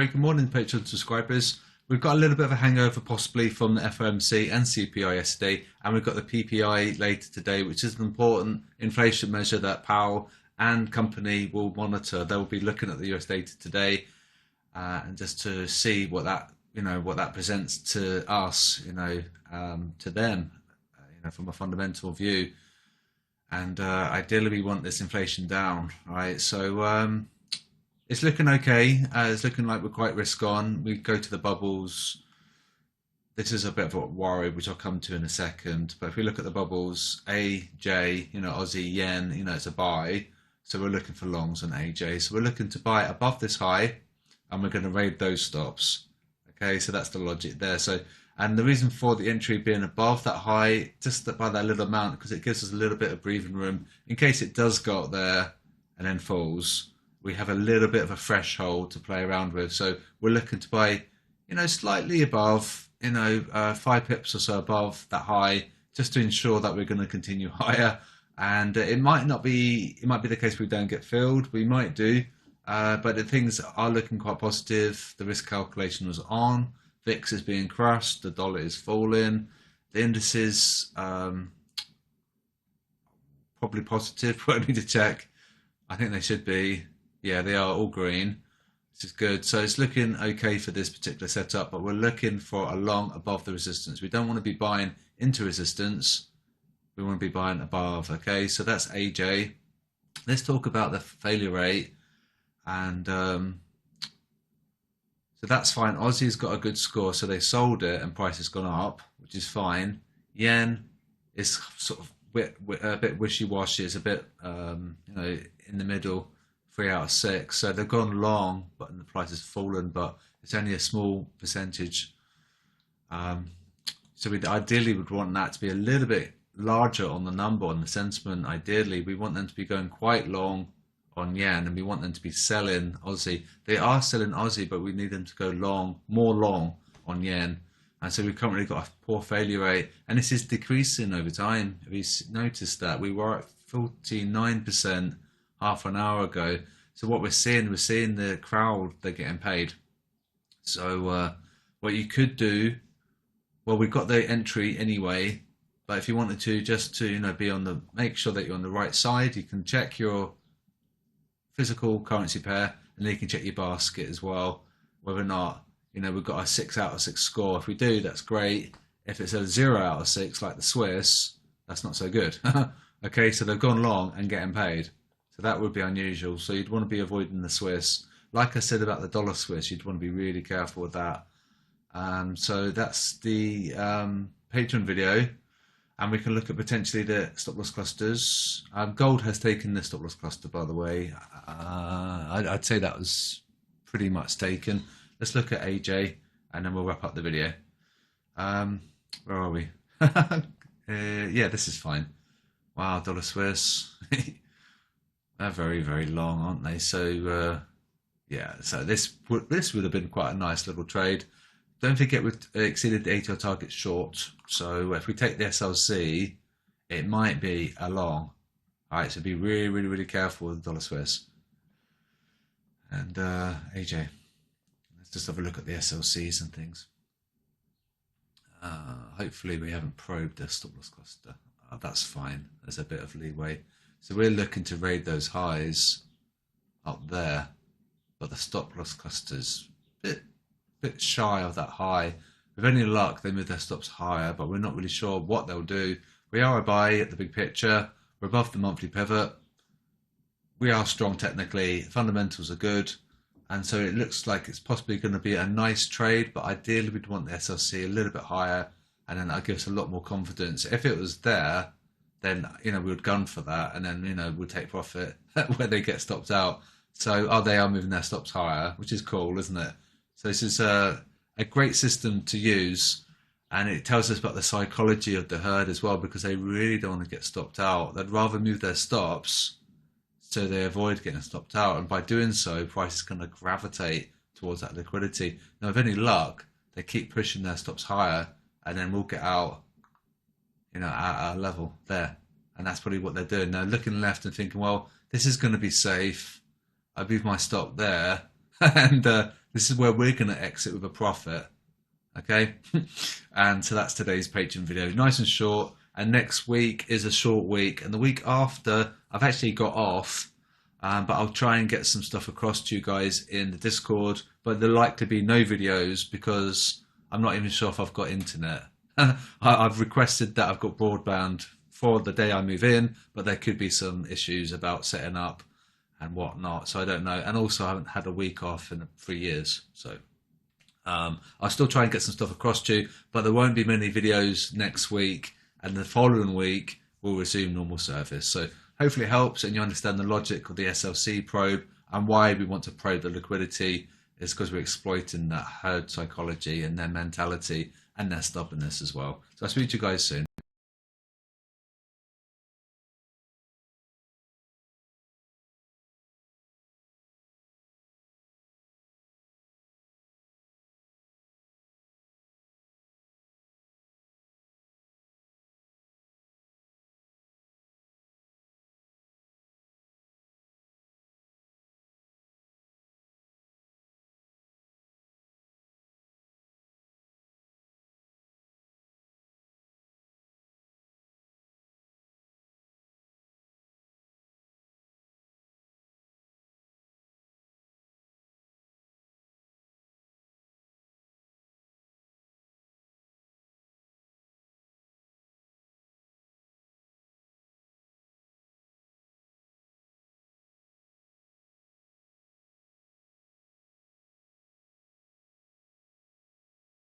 Very good morning, Patreon subscribers. We've got a little bit of a hangover possibly from the FOMC and CPI yesterday, and we've got the PPI later today, which is an important inflation measure that Powell and company will monitor. They'll be looking at the US data today, and just to see what that presents to us, to them, from a fundamental view. And ideally, we want this inflation down, right? So it's looking okay. It's looking like we're quite risk on. We go to the bubbles. This is a bit of a worry, which I'll come to in a second. But if we look at the bubbles, AJ, Aussie yen, it's a buy. So we're looking for longs on AJ. So we're looking to buy above this high, and we're going to raid those stops. Okay, so that's the logic there. So, and the reason for the entry being above that high, just by that little amount, because it gives us a little bit of breathing room in case it does go up there and then falls. We have a little bit of a threshold to play around with. So we're looking to buy, slightly above, 5 pips or so above that high, just to ensure that we're going to continue higher. And it might be the case we don't get filled. We might do, but the things are looking quite positive. The risk calculation was on. VIX is being crushed. The dollar is falling. The indices probably positive. But I need to check. I think they should be. Yeah, they are all green, which is good. So it's looking okay for this particular setup, but we're looking for a long above the resistance. We don't want to be buying into resistance. We want to be buying above. Okay, so that's AJ. Let's talk about the failure rate. And so that's fine. Aussie's got a good score, so they sold it and price has gone up, which is fine. Yen is sort of a bit wishy-washy. It's a bit, in the middle. 3 out of 6, so they've gone long, but the price has fallen, but it's only a small percentage. So we ideally would want that to be a little bit larger on the number, on the sentiment. Ideally, we want them to be going quite long on yen, and we want them to be selling Aussie. They are selling Aussie, but we need them to go long, more long on yen. And so we've currently got a poor failure rate, and this is decreasing over time. Have you noticed that? We were at 49% half an hour ago. So what we're seeing the crowd, they're getting paid. So what you could do, well, we've got the entry anyway, but if you wanted to, just to be on make sure that you're on the right side, you can check your physical currency pair, and then you can check your basket as well, whether or not we've got a 6 out of 6 score. If we do, that's great. If it's a 0 out of 6 like the Swiss, that's not so good. Okay, so they've gone long and getting paid. So that would be unusual. So you'd want to be avoiding the Swiss. Like I said about the dollar Swiss, you'd want to be really careful with that. So that's the Patreon video. And we can look at potentially the stop loss clusters. Gold has taken the stop loss cluster, by the way. I'd say that was pretty much taken. Let's look at AJ, and then we'll wrap up the video. Where are we? Yeah, this is fine. Wow, dollar Swiss. They're very, very long, aren't they? So, yeah, so this would have been quite a nice little trade. Don't forget we've exceeded the ATR target short. So if we take the SLC, it might be a long. All right, so be really, really, really careful with the dollar Swiss. And AJ, let's just have a look at the SLCs and things. Hopefully we haven't probed the stop loss cluster. That's fine. There's a bit of leeway. So we're looking to raid those highs up there, but the stop loss cluster's bit shy of that high. With any luck, they move their stops higher, but we're not really sure what they'll do. We are a buy at the big picture. We're above the monthly pivot. We are strong technically. Fundamentals are good. And so it looks like it's possibly going to be a nice trade, but ideally we'd want the SLC a little bit higher, and then that gives us a lot more confidence. If it was there, then we would gun for that, and then we'll take profit where they get stopped out. So they are moving their stops higher, which is cool, isn't it? So this is a great system to use, and it tells us about the psychology of the herd as well, because they really don't want to get stopped out. They'd rather move their stops so they avoid getting stopped out, and by doing so, price is going to gravitate towards that liquidity. Now, with any luck, they keep pushing their stops higher, and then we'll get out at our level there. And that's probably what they're doing. They're looking left and thinking, well, this is going to be safe. I move my stop there. and this is where we're going to exit with a profit. Okay, and so that's today's Patreon video, nice and short. And next week is a short week, and the week after I've actually got off, but I'll try and get some stuff across to you guys in the Discord. But there'll likely be no videos because I'm not even sure if I've got internet. I've requested that I've got broadband for the day I move in, but there could be some issues about setting up and whatnot, so I don't know. And also I haven't had a week off in 3 years, so I'll still try and get some stuff across to you, but there won't be many videos next week, and the following week we'll resume normal service. So hopefully it helps and you understand the logic of the SLC probe and why we want to probe the liquidity is because we're exploiting that herd psychology and their mentality and their stubbornness as well. So I'll speak to you guys soon.